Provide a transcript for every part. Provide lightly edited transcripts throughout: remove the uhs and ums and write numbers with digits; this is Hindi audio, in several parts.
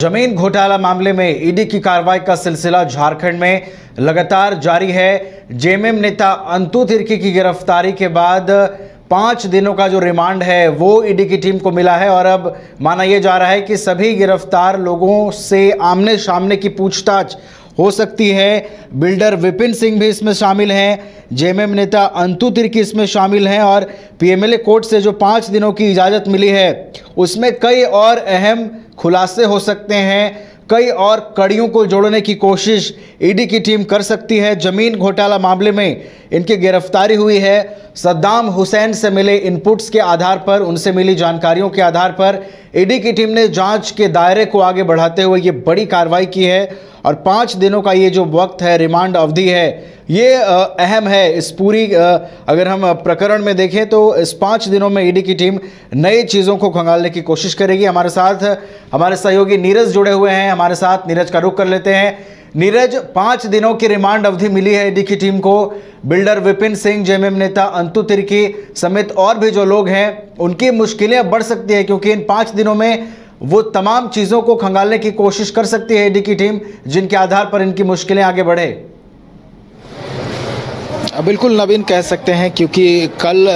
जमीन घोटाला मामले में ईडी की कार्रवाई का सिलसिला झारखंड में लगातार जारी है। जेएमएम नेता अंतु तिर्की की गिरफ्तारी के बाद 5 दिनों का जो रिमांड है वो ईडी की टीम को मिला है और अब माना यह जा रहा है कि सभी गिरफ्तार लोगों से आमने सामने की पूछताछ हो सकती है। बिल्डर विपिन सिंह भी इसमें शामिल हैं, जेएमएम नेता अंतु तिर्की इसमें शामिल हैं और पीएमएलए कोर्ट से जो 5 दिनों की इजाज़त मिली है उसमें कई और अहम खुलासे हो सकते हैं। कई और कड़ियों को जोड़ने की कोशिश ईडी की टीम कर सकती है। जमीन घोटाला मामले में इनकी गिरफ्तारी हुई है। सद्दाम हुसैन से मिले इनपुट्स के आधार पर, उनसे मिली जानकारियों के आधार पर ईडी की टीम ने जांच के दायरे को आगे बढ़ाते हुए ये बड़ी कार्रवाई की है और 5 दिनों का ये जो वक्त है, रिमांड अवधि है, ये अहम है। इस पूरी अगर हम प्रकरण में देखें तो इस 5 दिनों में ईडी की टीम नई चीज़ों को खंगालने की कोशिश करेगी। हमारे साथ हमारे सहयोगी नीरज जुड़े हुए हैं, हमारे साथ नीरज का रुख कर लेते हैं। नीरज, 5 दिनों की रिमांड अवधि मिली है ईडी की टीम को। बिल्डर विपिन सिंह, जेएमएम नेता अंतु तिर्की समेत और भी जो लोग हैं उनकी मुश्किलें अब बढ़ सकती है क्योंकि इन 5 दिनों में वो तमाम चीज़ों को खंगालने की कोशिश कर सकती है ईडी की टीम, जिनके आधार पर इनकी मुश्किलें आगे बढ़े। बिल्कुल नवीन कह सकते हैं क्योंकि कल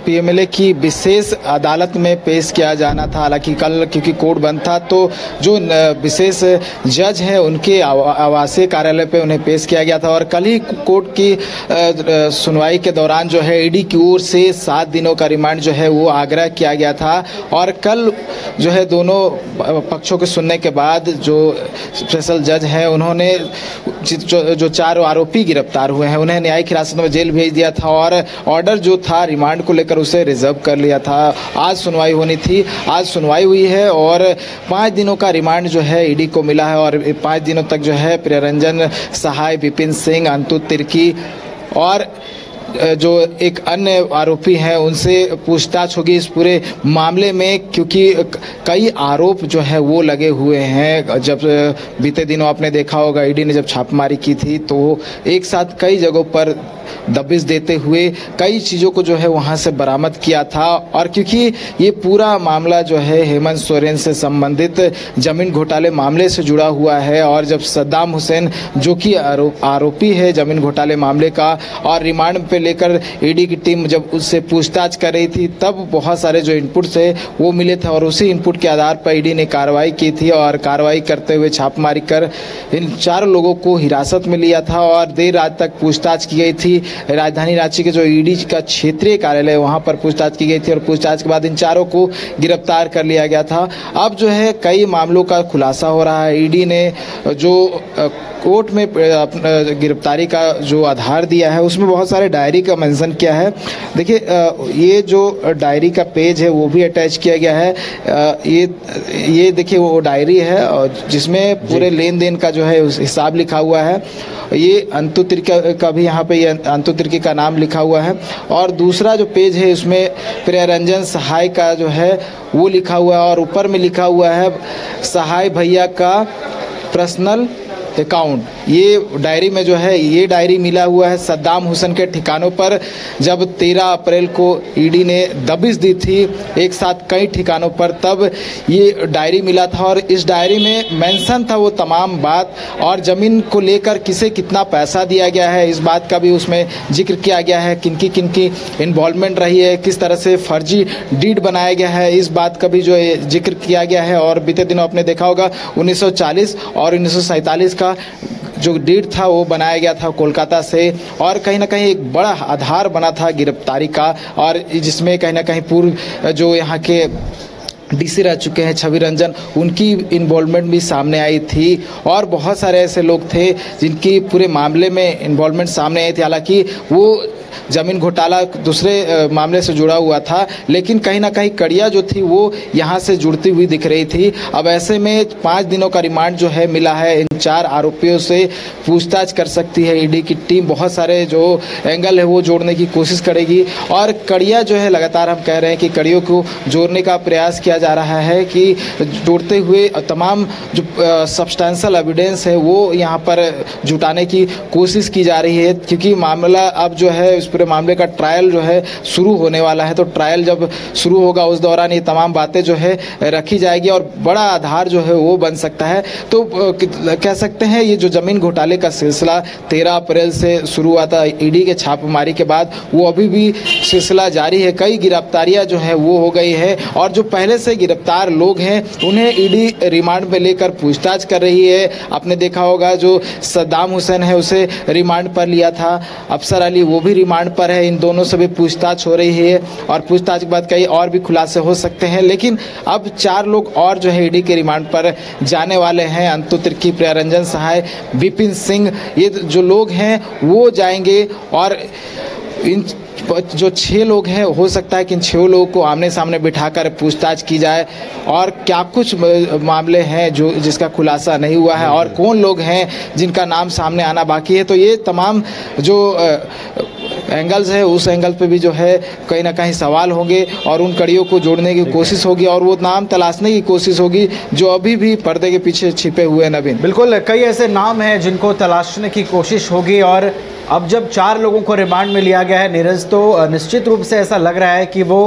पीएमएलए की विशेष अदालत में पेश किया जाना था। हालांकि कल क्योंकि कोर्ट बंद था तो जो विशेष जज हैं उनके आवासीय कार्यालय पे उन्हें पेश किया गया था और कल ही कोर्ट की सुनवाई के दौरान जो है ईडी की ओर से 7 दिनों का रिमांड जो है वो आग्रह किया गया था और कल जो है दोनों पक्षों के सुनने के बाद जो स्पेशल जज हैं उन्होंने जो 4 आरोपी गिरफ्तार हुए हैं उन्हें न्यायिक हिरासत में जेल भेज दिया था और ऑर्डर जो था रिमांड को लेकर उसे रिजर्व कर लिया था। आज सुनवाई होनी थी, आज सुनवाई हुई है और 5 दिनों का रिमांड जो है ईडी को मिला है और 5 दिनों तक जो है प्रियरंजन सहाय, विपिन सिंह, अंतु तिर्की और जो एक अन्य आरोपी हैं उनसे पूछताछ होगी इस पूरे मामले में क्योंकि कई आरोप जो है वो लगे हुए हैं। जब बीते दिनों आपने देखा होगा ईडी ने जब छापेमारी की थी तो एक साथ कई जगहों पर दबिश देते हुए कई चीज़ों को जो है वहाँ से बरामद किया था और क्योंकि ये पूरा मामला जो है हेमंत सोरेन से संबंधित जमीन घोटाले मामले से जुड़ा हुआ है और जब सद्दाम हुसैन जो कि आरोपी है जमीन घोटाले मामले का और रिमांड पे लेकर ईडी की टीम जब उससे पूछताछ कर रही थी तब बहुत सारे जो इनपुट्स है वो मिले थे और उसी इनपुट के आधार पर ईडी ने कार्रवाई की थी और कार्रवाई करते हुए छापेमारी कर इन 4 लोगों को हिरासत में लिया था और देर रात तक पूछताछ की गई थी। राजधानी रांची के जो ईडी का क्षेत्रीय कार्यालय है वहां पर पूछताछ की गई थी और पूछताछ के बाद इन 4 को गिरफ्तार कर लिया गया था। अब जो है कई मामलों का खुलासा हो रहा है। ईडी ने जो कोर्ट में गिरफ्तारी का जो आधार दिया है उसमें बहुत सारे डायरी का मेंशन किया है। देखिए ये जो डायरी का पेज है वो भी अटैच किया गया है। ये देखिए वो डायरी है और जिसमें पूरे लेन देन का जो है हिसाब लिखा हुआ है। ये अंतु तिर्की का भी यहाँ पे ये अंतु तिर्की का नाम लिखा हुआ है और दूसरा जो पेज है उसमें प्रियरंजन सहाय का जो है वो लिखा हुआ है और ऊपर में लिखा हुआ है सहाय भैया का पर्सनल अकाउंट। ये डायरी में जो है ये डायरी मिला हुआ है सद्दाम हुसैन के ठिकानों पर जब 13 अप्रैल को ईडी ने दबिश दी थी एक साथ कई ठिकानों पर, तब ये डायरी मिला था और इस डायरी में मेंशन था वो तमाम बात और ज़मीन को लेकर किसे कितना पैसा दिया गया है इस बात का भी उसमें जिक्र किया गया है। किनकी इन्वॉल्वमेंट रही है, किस तरह से फर्जी डीड बनाया गया है इस बात का भी जो है जिक्र किया गया है। और बीते दिनों आपने देखा होगा 1940 और 1947 का जो डीड था वो बनाया गया था कोलकाता से और कहीं ना कहीं एक बड़ा आधार बना था गिरफ्तारी का और जिसमें कहीं ना कहीं पूर्व जो यहाँ के डीसी रह चुके हैं छवि रंजन उनकी इन्वॉल्वमेंट भी सामने आई थी और बहुत सारे ऐसे लोग थे जिनकी पूरे मामले में इन्वॉल्वमेंट सामने आई थी। हालांकि वो जमीन घोटाला दूसरे मामले से जुड़ा हुआ था लेकिन कहीं ना कहीं कड़िया जो थी वो यहाँ से जुड़ती हुई दिख रही थी। अब ऐसे में 5 दिनों का रिमांड जो है मिला है। इन 4 आरोपियों से पूछताछ कर सकती है ईडी की टीम। बहुत सारे जो एंगल है वो जोड़ने की कोशिश करेगी और कड़िया जो है लगातार हम कह रहे हैं कि कड़ियों को जोड़ने का प्रयास किया जा रहा है कि जोड़ते हुए तमाम जो सब्सटेंशियल एविडेंस है वो यहाँ पर जुटाने की कोशिश की जा रही है क्योंकि मामला अब जो है इस पूरे मामले का ट्रायल जो है शुरू होने वाला है। तो ट्रायल जब शुरू होगा उस दौरान ये तमाम बातें जो है रखी जाएगी और बड़ा आधार जो है वो बन सकता है। तो कह सकते हैं ये जो जमीन घोटाले का सिलसिला 13 अप्रैल से शुरू हुआ था ईडी के छापेमारी के बाद, वो अभी भी सिलसिला जारी है। कई गिरफ्तारियां जो है वो हो गई है और जो पहले से गिरफ्तार लोग हैं उन्हें ईडी रिमांड पे लेकर पूछताछ कर रही है। आपने देखा होगा जो सद्दाम हुसैन है उसे रिमांड पर लिया था, अफसर अली वो भी रिमांड पर है। इन दोनों से भी पूछताछ हो रही है और पूछताछ के बाद कई और भी खुलासे हो सकते हैं। लेकिन अब 4 लोग और जो है ईडी के रिमांड पर जाने वाले हैं। अंतु तिर्की, प्रियरंजन सहाय, विपिन सिंह, ये जो लोग हैं वो जाएंगे और इन जो 6 लोग हैं हो सकता है कि इन 6 लोगों को आमने सामने बिठाकर पूछताछ की जाए और क्या कुछ मामले हैं जो जिसका खुलासा नहीं हुआ है और कौन लोग हैं जिनका नाम सामने आना बाकी है। तो ये तमाम जो एंगल्स है उस एंगल पे भी जो है कहीं ना कहीं सवाल होंगे और उन कड़ियों को जोड़ने की कोशिश होगी और वो नाम तलाशने की कोशिश होगी जो अभी भी पर्दे के पीछे छिपे हुए हैं। नवीन, बिल्कुल, कई ऐसे नाम हैं जिनको तलाशने की कोशिश होगी और अब जब 4 लोगों को रिमांड में लिया गया है नीरज, तो निश्चित रूप से ऐसा लग रहा है कि वो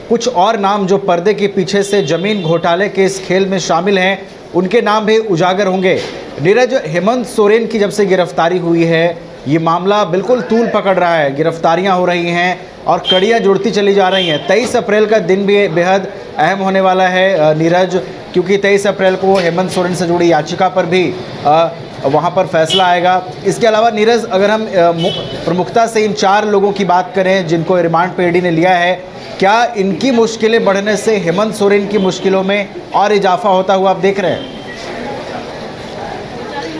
कुछ और नाम जो पर्दे के पीछे से जमीन घोटाले के इस खेल में शामिल हैं उनके नाम भी उजागर होंगे। नीरज, हेमंत सोरेन की जब से गिरफ्तारी हुई है ये मामला बिल्कुल तूल पकड़ रहा है, गिरफ्तारियां हो रही हैं और कड़ियां जुड़ती चली जा रही हैं। 23 अप्रैल का दिन भी बेहद अहम होने वाला है नीरज, क्योंकि 23 अप्रैल को हेमंत सोरेन से जुड़ी याचिका पर भी वहां पर फैसला आएगा। इसके अलावा नीरज, अगर हम प्रमुखता से इन 4 लोगों की बात करें जिनको रिमांड पे ईडी ने लिया है, क्या इनकी मुश्किलें बढ़ने से हेमंत सोरेन की मुश्किलों में और इजाफा होता हुआ आप देख रहे हैं?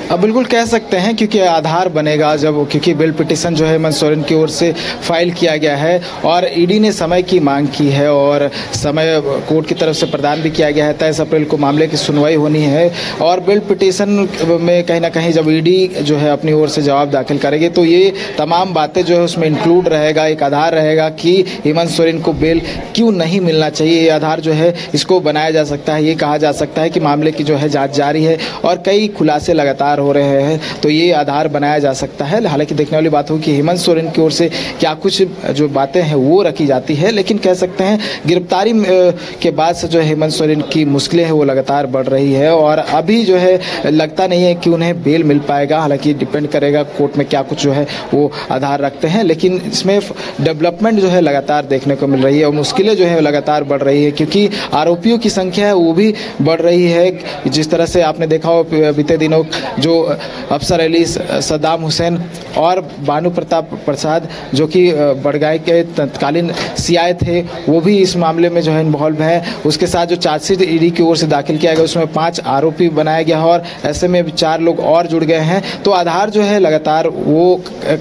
अब बिल्कुल कह सकते हैं क्योंकि आधार बनेगा जब, क्योंकि बेल पिटीशन जो है हेमंत सोरेन की ओर से फाइल किया गया है और ईडी ने समय की मांग की है और समय कोर्ट की तरफ से प्रदान भी किया गया है। 23 अप्रैल को मामले की सुनवाई होनी है और बेल पिटीशन में कहीं ना कहीं जब ईडी जो है अपनी ओर से जवाब दाखिल करेगी तो ये तमाम बातें जो है उसमें इंक्लूड रहेगा, एक आधार रहेगा कि हेमंत सोरेन को बेल क्यों नहीं मिलना चाहिए। ये आधार जो है इसको बनाया जा सकता है। ये कहा जा सकता है कि मामले की जो है जाँच जारी है और कई खुलासे लगातार हो रहे हैं, तो ये आधार बनाया जा सकता है। हालांकि देखने वाली बात हो कि हेमंत सोरेन की ओर से क्या कुछ जो बातें हैं वो रखी जाती है, लेकिन कह सकते हैं गिरफ्तारी के बाद से जो हेमंत सोरेन की मुश्किलें हैं वो लगातार बढ़ रही है और अभी जो है लगता नहीं है कि उन्हें बेल मिल पाएगा। हालांकि डिपेंड करेगा कोर्ट में क्या कुछ जो है वो आधार रखते हैं, लेकिन इसमें डेवलपमेंट जो है लगातार देखने को मिल रही है और मुश्किलें जो है लगातार बढ़ रही है क्योंकि आरोपियों की संख्या है वो भी बढ़ रही है। जिस तरह से आपने देखा हो बीते दिनों जो अफसर अली, सद्दाम हुसैन और भानु प्रताप प्रसाद जो कि बड़गाई के तत्कालीन सीआई थे वो भी इस मामले में जो है इन्वॉल्व है। उसके साथ जो चार्जशीट ईडी की ओर से दाखिल किया गया उसमें 5 आरोपी बनाया गया और ऐसे में 4 लोग और जुड़ गए हैं। तो आधार जो है लगातार वो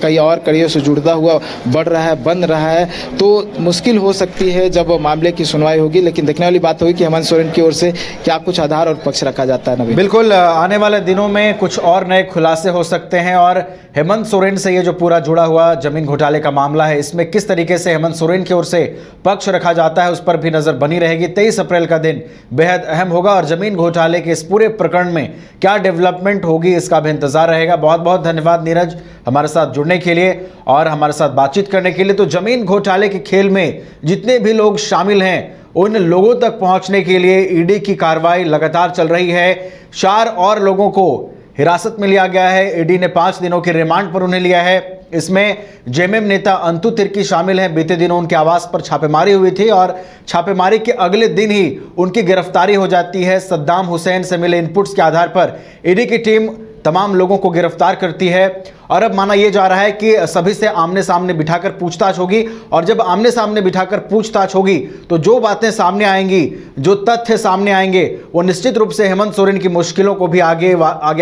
कई और कड़ियों से जुड़ता हुआ बढ़ रहा है, बन रहा है। तो मुश्किल हो सकती है जब मामले की सुनवाई होगी, लेकिन देखने वाली बात होगी कि हेमंत सोरेन की ओर से क्या कुछ आधार और पक्ष रखा जाता है। नवीन, बिल्कुल, आने वाले दिनों में कुछ और नए खुलासे हो सकते हैं और हेमंत सोरेन से ये जो पूरा जुड़ा हुआ जमीन घोटाले का मामला है इसमें किस तरीके से हेमंत सोरेन की ओर से पक्ष रखा जाता है उस पर भी नजर बनी रहेगी। 23 अप्रैल का दिन बेहद अहम होगा और जमीन घोटाले के इस पूरे प्रकरण में क्या डेवलपमेंट होगी इसका भी इंतजार रहेगा। बहुत बहुत धन्यवाद नीरज हमारे साथ जुड़ने के लिए और हमारे साथ बातचीत करने के लिए। तो जमीन घोटाले के खेल में जितने भी लोग शामिल हैं उन लोगों तक पहुंचने के लिए ईडी की कार्रवाई लगातार चल रही है। 4 और लोगों को हिरासत में लिया गया है। ईडी ने 5 दिनों के रिमांड पर उन्हें लिया है। इसमें जेएमएम नेता अंतु तिर्की शामिल हैं। बीते दिनों उनके आवास पर छापेमारी हुई थी और छापेमारी के अगले दिन ही उनकी गिरफ्तारी हो जाती है। सद्दाम हुसैन से मिले इनपुट्स के आधार पर ईडी की टीम तमाम लोगों को गिरफ्तार करती है और अब माना यह जा रहा है कि सभी से आमने सामने बिठाकर पूछताछ होगी और जब आमने सामने बिठाकर पूछताछ होगी तो जो बातें सामने आएंगी, जो तथ्य सामने आएंगे वो निश्चित रूप से हेमंत सोरेन की मुश्किलों को भी आगे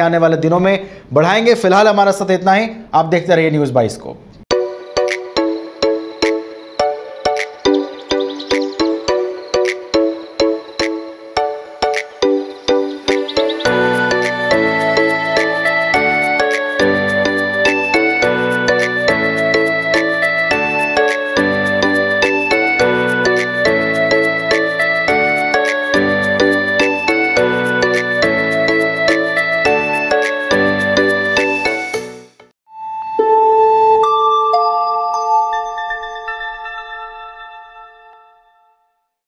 आने वाले दिनों में बढ़ाएंगे। फिलहाल हमारे साथ इतना ही। आप देखते रहिए न्यूज़ 22 को।